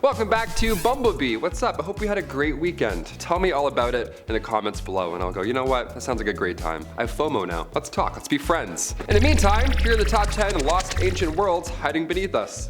Welcome back to Bumblebee. What's up? I hope you had a great weekend. Tell me all about it in the comments below and I'll go, you know what? That sounds like a great time. I have FOMO now. Let's talk. Let's be friends. In the meantime, here are the top 10 lost ancient worlds hiding beneath us.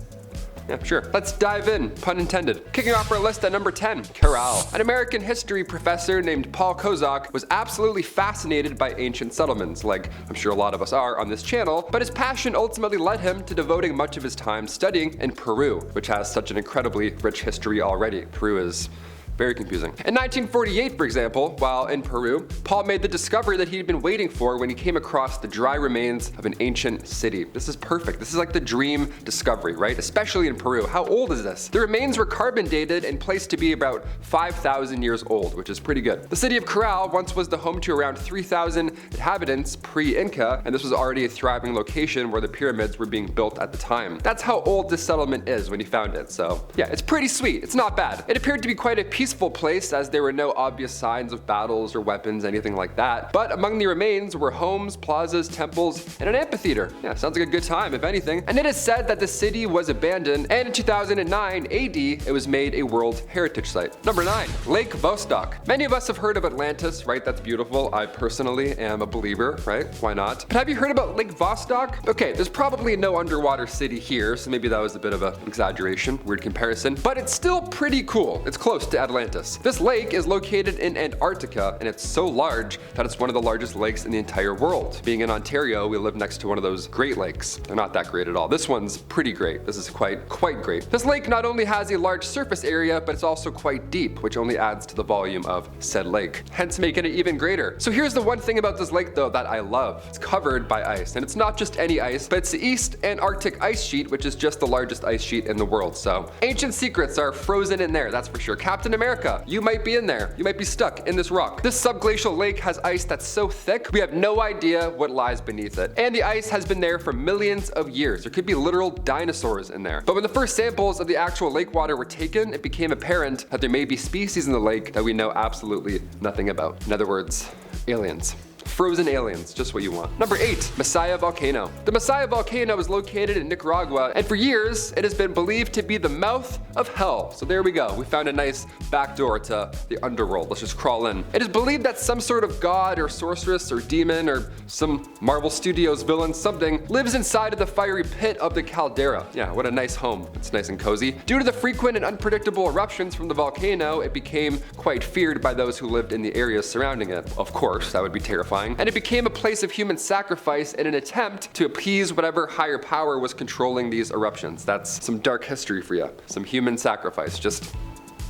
Yeah, sure. Let's dive in, pun intended. Kicking off our list at number 10, Caral. An American history professor named Paul Kozak was absolutely fascinated by ancient settlements, like I'm sure a lot of us are on this channel, but his passion ultimately led him to devoting much of his time studying in Peru, which has such an incredibly rich history already. Peru is very confusing. In 1948, for example, while in Peru, Paul made the discovery that he'd been waiting for when he came across the dry remains of an ancient city. This is perfect. This is like the dream discovery, right? Especially in Peru. How old is this? The remains were carbon dated and placed to be about 5,000 years old, which is pretty good. The city of Caral once was the home to around 3,000 inhabitants pre-Inca, and this was already a thriving location where the pyramids were being built at the time. That's how old this settlement is when he found it, so yeah, it's pretty sweet. It's not bad. It appeared to be quite a peaceful place as there were no obvious signs of battles or weapons, anything like that. But among the remains were homes, plazas, temples, and an amphitheater. Yeah, sounds like a good time, if anything. And it is said that the city was abandoned, and in 2009 AD, it was made a World Heritage Site. Number 9, Lake Vostok. Many of us have heard of Atlantis, right? That's beautiful. I personally am a believer, right? Why not? But have you heard about Lake Vostok? Okay, there's probably no underwater city here, so maybe that was a bit of an exaggeration, weird comparison, but it's still pretty cool. It's close to Atlantis. This lake is located in Antarctica, and it's so large that it's one of the largest lakes in the entire world. Being in Ontario, we live next to one of those Great Lakes. They're not that great at all. This one's pretty great. This is quite great. This lake not only has a large surface area, but it's also quite deep, which only adds to the volume of said lake, hence making it even greater. So here's the one thing about this lake though that I love. It's covered by ice, and it's not just any ice, but it's the East Antarctic ice sheet, which is just the largest ice sheet in the world. So ancient secrets are frozen in there, that's for sure. Captain America, you might be in there. You might be stuck in this rock. This subglacial lake has ice that's so thick, we have no idea what lies beneath it. And the ice has been there for millions of years. There could be literal dinosaurs in there. But when the first samples of the actual lake water were taken, it became apparent that there may be species in the lake that we know absolutely nothing about. In other words, aliens. Frozen aliens, just what you want. Number 8, Masaya Volcano. The Masaya Volcano is located in Nicaragua, and for years, it has been believed to be the mouth of hell. So there we go. We found a nice backdoor to the underworld. Let's just crawl in. It is believed that some sort of god or sorceress or demon or some Marvel Studios villain something lives inside of the fiery pit of the caldera. Yeah, what a nice home. It's nice and cozy. Due to the frequent and unpredictable eruptions from the volcano, it became quite feared by those who lived in the areas surrounding it. Of course, that would be terrifying. And it became a place of human sacrifice in an attempt to appease whatever higher power was controlling these eruptions. That's some dark history for you. Some human sacrifice. Just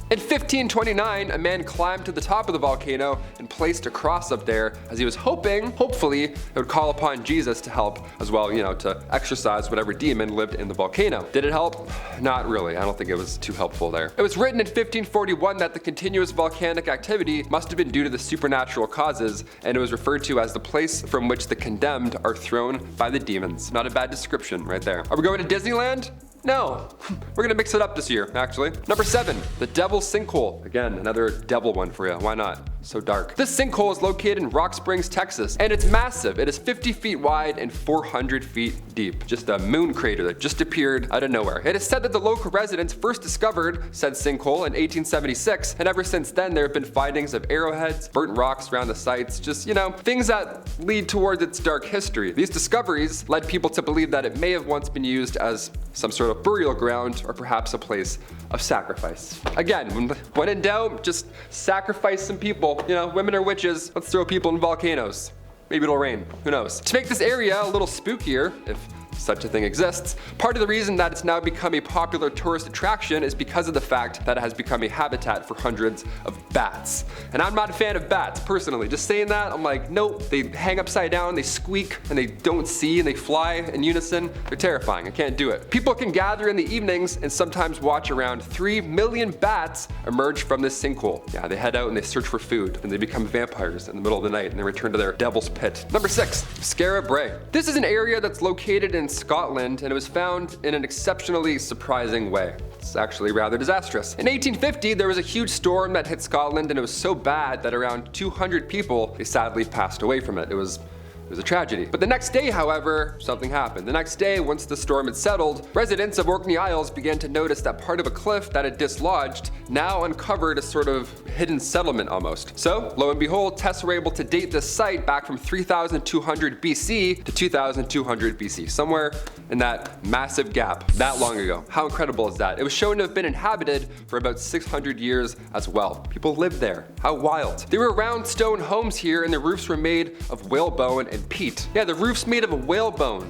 in 1529, a man climbed to the top of the volcano and placed a cross up there as he was hopefully, it would call upon Jesus to help as well, to exorcise whatever demon lived in the volcano. Did it help? Not really. I don't think it was too helpful there. It was written in 1541 that the continuous volcanic activity must have been due to the supernatural causes, and it was referred to as the place from which the condemned are thrown by the demons. Not a bad description right there. Are we going to Disneyland? No, we're gonna mix it up this year, actually. Number 7, the Devil's Sinkhole. Again, another devil one for you, why not? So dark. This sinkhole is located in Rock Springs, Texas, and it's massive. It is 50 feet wide and 400 feet deep. Just a moon crater that just appeared out of nowhere. It is said that the local residents first discovered said sinkhole in 1876, and ever since then there have been findings of arrowheads, burnt rocks around the sites, just, things that lead towards its dark history. These discoveries led people to believe that it may have once been used as some sort of burial ground or perhaps a place of sacrifice. Again, when in doubt, just sacrifice some people. Women are witches. Let's throw people in volcanoes. Maybe it'll rain. Who knows? To make this area a little spookier, if such a thing exists, part of the reason that it's now become a popular tourist attraction is because of the fact that it has become a habitat for hundreds of bats. And I'm not a fan of bats, personally. Just saying that, I'm like, nope, they hang upside down, they squeak, and they don't see, and they fly in unison. They're terrifying, I can't do it. People can gather in the evenings and sometimes watch around 3 million bats emerge from this sinkhole. Yeah, they head out and they search for food, and they become vampires in the middle of the night, and they return to their devil's pit. Number 6, Skara Brae. This is an area that's located in Scotland, and it was found in an exceptionally surprising way. It's actually rather disastrous. In 1850, there was a huge storm that hit Scotland, and it was so bad that around 200 people, they sadly passed away from it. It was It was a tragedy. But the next day, however, something happened. The next day, once the storm had settled, residents of Orkney Isles began to notice that part of a cliff that had dislodged now uncovered a sort of hidden settlement almost. So, lo and behold, tests were able to date this site back from 3200 BC to 2200 BC, somewhere in that massive gap that long ago. How incredible is that? It was shown to have been inhabited for about 600 years as well. People lived there. How wild. There were round stone homes here, and the roofs were made of whalebone and peat. Yeah, the roof's made of a whalebone.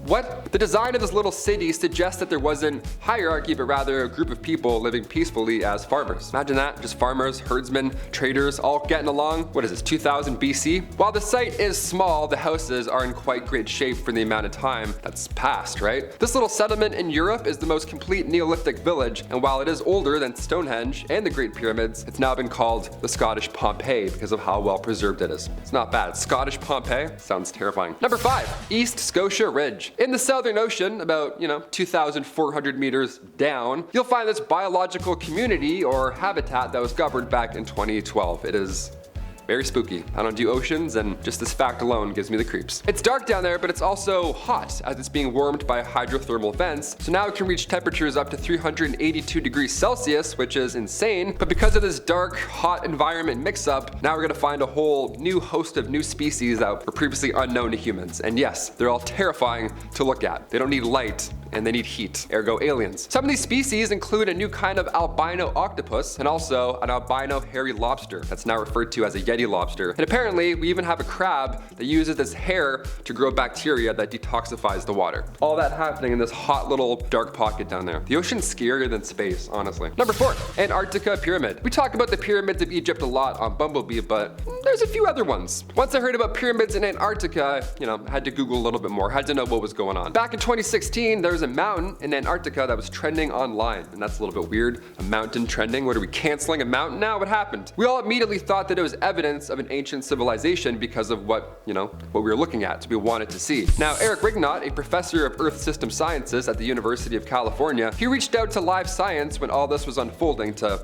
What? The design of this little city suggests that there wasn't hierarchy, but rather a group of people living peacefully as farmers. Imagine that, just farmers, herdsmen, traders, all getting along. What is this, 2000 BC? While the site is small, the houses are in quite great shape for the amount of time that's passed, right? This little settlement in Europe is the most complete Neolithic village, and while it is older than Stonehenge and the Great Pyramids, it's now been called the Scottish Pompeii because of how well preserved it is. It's not bad. Scottish Pompeii sounds terrifying. Number 5, East Scotia Ridge. In the Southern Ocean, about, 2,400 meters down, you'll find this biological community or habitat that was discovered back in 2012. It is very spooky. I don't do oceans, and just this fact alone gives me the creeps. It's dark down there, but it's also hot as it's being warmed by hydrothermal vents. So now it can reach temperatures up to 382 degrees Celsius, which is insane. But because of this dark, hot environment mix-up, now we're gonna find a whole new host of new species that were previously unknown to humans. And yes, they're all terrifying to look at. They don't need light, and they need heat, ergo aliens. Some of these species include a new kind of albino octopus and also an albino hairy lobster that's now referred to as a Yeti lobster. And apparently, we even have a crab that uses its hair to grow bacteria that detoxifies the water. All that happening in this hot little dark pocket down there. The ocean's scarier than space, honestly. Number 4, Antarctica Pyramid. We talk about the pyramids of Egypt a lot on Bumblebee, but there's a few other ones. Once I heard about pyramids in Antarctica, I had to Google a little bit more, had to know what was going on. Back in 2016, there was a mountain in Antarctica that was trending online, and that's a little bit weird. A mountain trending? What, are we canceling a mountain now? What happened? We all immediately thought that it was evidence of an ancient civilization because of what we were looking at, so we wanted to see. Now, Eric Rignott, a professor of Earth System Sciences at the University of California, he reached out to Live Science when all this was unfolding to,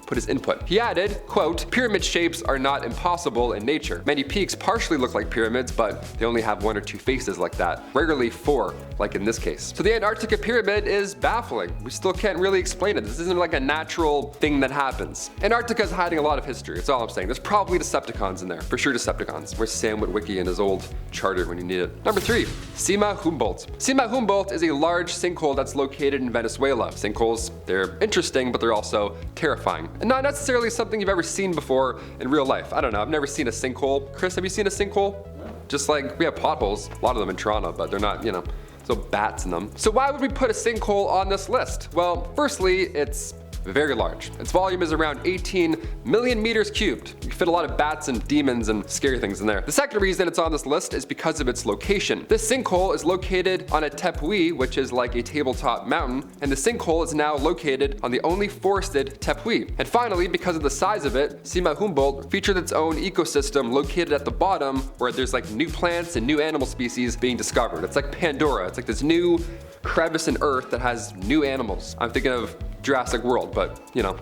put his input. He added, quote, "Pyramid shapes are not impossible in nature. Many peaks partially look like pyramids, but they only have 1 or 2 faces like that. Rarely 4, like in this case." So the Antarctica pyramid is baffling. We still can't really explain it. This isn't like a natural thing that happens. Antarctica is hiding a lot of history, that's all I'm saying. There's probably Decepticons in there. For sure Decepticons. Where's Sam Witwicky and his old charter when you need it? Number 3, Sima Humboldt. Sima Humboldt is a large sinkhole that's located in Venezuela. Sinkholes, they're interesting, but they're also terrifying. And not necessarily something you've ever seen before in real life. I don't know, I've never seen a sinkhole. Chris, have you seen a sinkhole? Just like, we have potholes, a lot of them in Toronto, but they're not, so bats in them. So why would we put a sinkhole on this list? Well, firstly, it's very large. Its volume is around 18 million meters cubed. You fit a lot of bats and demons and scary things in there. The second reason it's on this list is because of its location. This sinkhole is located on a tepui, which is like a tabletop mountain, and the sinkhole is now located on the only forested tepui. And finally, because of the size of it, Sima Humboldt featured its own ecosystem located at the bottom where there's like new plants and new animal species being discovered. It's like Pandora. It's like this new crevice in Earth that has new animals. I'm thinking of Jurassic World, but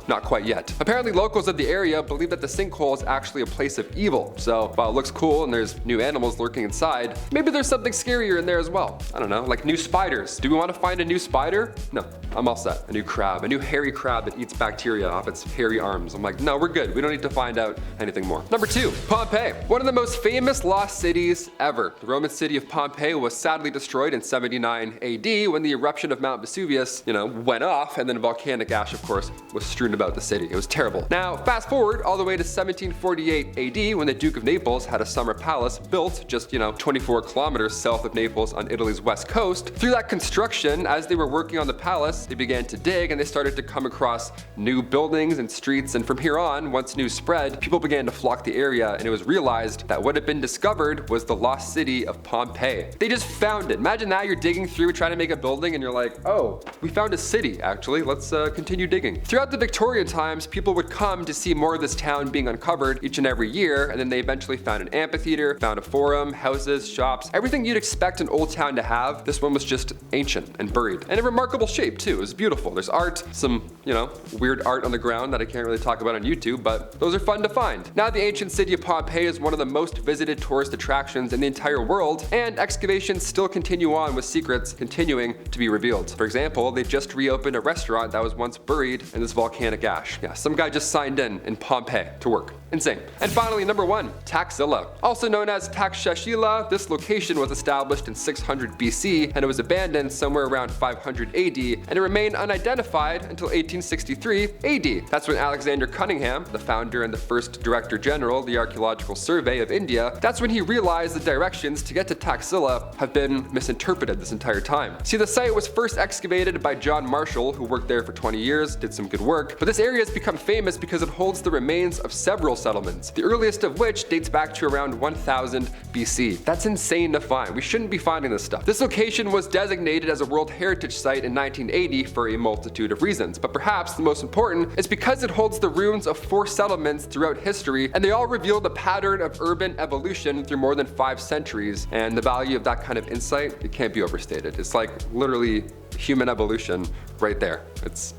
not quite yet. Apparently locals of the area believe that the sinkhole is actually a place of evil. So while it looks cool and there's new animals lurking inside, maybe there's something scarier in there as well. I don't know, like new spiders. Do we want to find a new spider? No, I'm all set. A new crab, a new hairy crab that eats bacteria off its hairy arms. I'm like, no, we're good. We don't need to find out anything more. Number 2, Pompeii. One of the most famous lost cities ever. The Roman city of Pompeii was sadly destroyed in 79 AD when the eruption of Mount Vesuvius, went off, and then volcanic ash, of course, was strewn about the city. It was terrible. Now, fast forward all the way to 1748 AD when the Duke of Naples had a summer palace built just, 24 kilometers south of Naples on Italy's west coast. Through that construction, as they were working on the palace, they began to dig and they started to come across new buildings and streets, and from here on, once news spread, people began to flock the area, and it was realized that what had been discovered was the lost city of Pompeii. They just found it. Imagine that, you're digging through trying to make a building and you're like, oh, we found a city actually, let's continue digging. Throughout the Victorian times, people would come to see more of this town being uncovered each and every year, and then they eventually found an amphitheater, found a forum, houses, shops, everything you'd expect an old town to have. This one was just ancient and buried, and in remarkable shape too. It was beautiful. There's art, some weird art on the ground that I can't really talk about on YouTube, but those are fun to find. Now the ancient city of Pompeii is one of the most visited tourist attractions in the entire world, and excavations still continue on with secrets continuing to be revealed. For example, they just reopened a restaurant that was once buried in this volcanic ash. Yeah, some guy just signed in Pompeii to work. Insane. And finally, number 1, Taxila. Also known as Taxila, this location was established in 600 BC and it was abandoned somewhere around 500 AD, and it remained unidentified until 1863 AD. That's when Alexander Cunningham, the founder and the first Director General of the Archaeological Survey of India, that's when he realized the directions to get to Taxila have been misinterpreted this entire time. See, the site was first excavated by John Marshall, who worked there for 20 years, did some good work, but this area has become famous because it holds the remains of several settlements, the earliest of which dates back to around 1000 BC. That's insane to find. We shouldn't be finding this stuff. This location was designated as a World Heritage Site in 1980 for a multitude of reasons, but perhaps the most important is because it holds the ruins of 4 settlements throughout history, and they all reveal the pattern of urban evolution through more than 5 centuries, and the value of that kind of insight, it can't be overstated. It's like literally human evolution right there. It's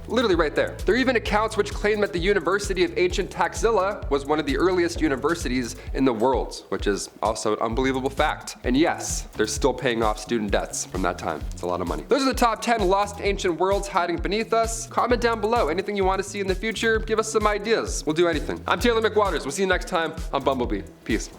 literally right there. There are even accounts which claim that the University of Ancient Taxila was one of the earliest universities in the world, which is also an unbelievable fact. And yes, they're still paying off student debts from that time. It's a lot of money. Those are the top 10 lost ancient worlds hiding beneath us. Comment down below anything you want to see in the future. Give us some ideas. We'll do anything. I'm Taylor McWaters. We'll see you next time on Bumblebee. Peace.